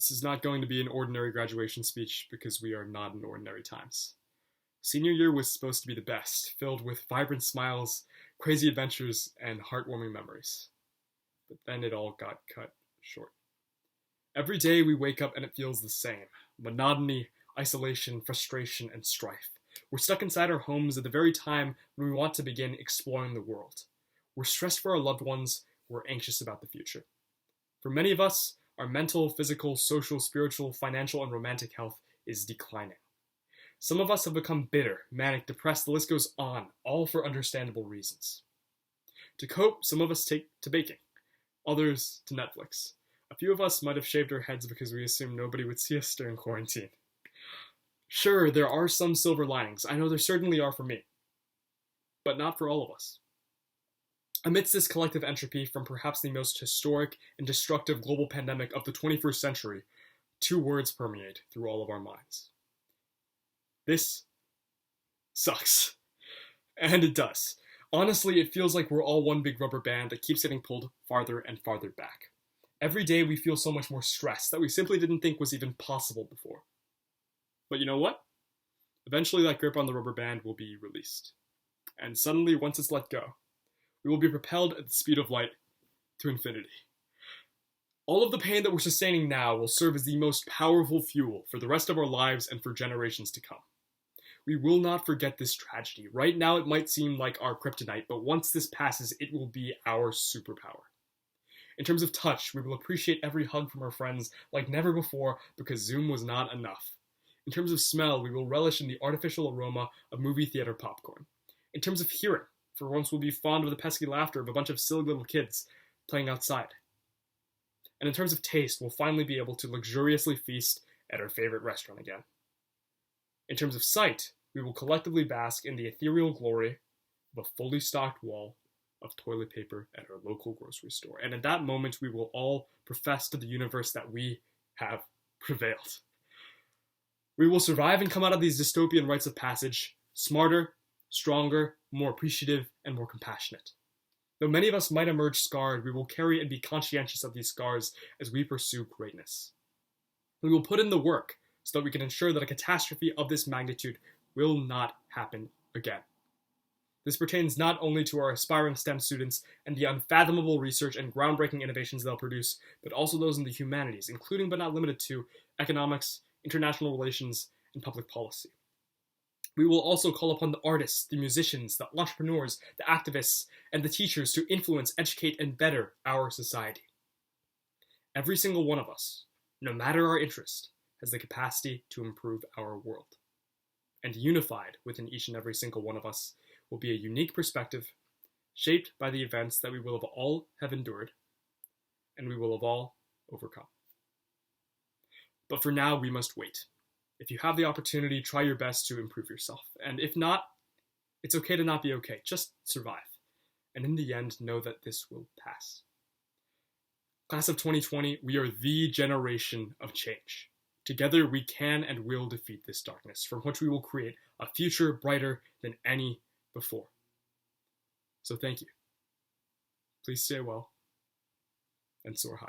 This is not going to be an ordinary graduation speech because we are not in ordinary times. Senior year was supposed to be the best, filled with vibrant smiles, crazy adventures, and heartwarming memories. But then it all got cut short. Every day we wake up and it feels the same. Monotony, isolation, frustration, and strife. We're stuck inside our homes at the very time when we want to begin exploring the world. We're stressed for our loved ones, we're anxious about the future. For many of us, our mental, physical, social, spiritual, financial, and romantic health is declining. Some of us have become bitter, manic, depressed, the list goes on, all for understandable reasons. To cope, some of us take to baking, others to Netflix. A few of us might have shaved our heads because we assumed nobody would see us during quarantine. Sure, there are some silver linings. I know there certainly are for me. But not for all of us. Amidst this collective entropy from perhaps the most historic and destructive global pandemic of the 21st century, two words permeate through all of our minds. This sucks. And it does. Honestly, it feels like we're all one big rubber band that keeps getting pulled farther and farther back. Every day we feel so much more stress that we simply didn't think was even possible before. But you know what? Eventually that grip on the rubber band will be released. And suddenly, once it's let go, we will be propelled at the speed of light to infinity. All of the pain that we're sustaining now will serve as the most powerful fuel for the rest of our lives and for generations to come. We will not forget this tragedy. Right now it might seem like our kryptonite, but once this passes, it will be our superpower. In terms of touch, we will appreciate every hug from our friends like never before because Zoom was not enough. In terms of smell, we will relish in the artificial aroma of movie theater popcorn. In terms of hearing, for once we'll be fond of the pesky laughter of a bunch of silly little kids playing outside. And in terms of taste, we'll finally be able to luxuriously feast at our favorite restaurant again. In terms of sight, we will collectively bask in the ethereal glory of a fully stocked wall of toilet paper at our local grocery store. And at that moment, we will all profess to the universe that we have prevailed. We will survive and come out of these dystopian rites of passage smarter, stronger, more appreciative, and more compassionate. Though many of us might emerge scarred, we will carry and be conscientious of these scars as we pursue greatness. We will put in the work so that we can ensure that a catastrophe of this magnitude will not happen again. This pertains not only to our aspiring STEM students and the unfathomable research and groundbreaking innovations they'll produce, but also those in the humanities, including but not limited to economics, international relations, and public policy. We will also call upon the artists, the musicians, the entrepreneurs, the activists, and the teachers to influence, educate, and better our society. Every single one of us, no matter our interest, has the capacity to improve our world. And unified within each and every single one of us will be a unique perspective, shaped by the events that we will all have endured, and we will have all overcome. But for now, we must wait. If you have the opportunity, try your best to improve yourself. And if not, it's okay to not be okay. Just survive. And in the end, know that this will pass. Class of 2020, we are the generation of change. Together, we can and will defeat this darkness, from which we will create a future brighter than any before. So thank you. Please stay well, and soar high.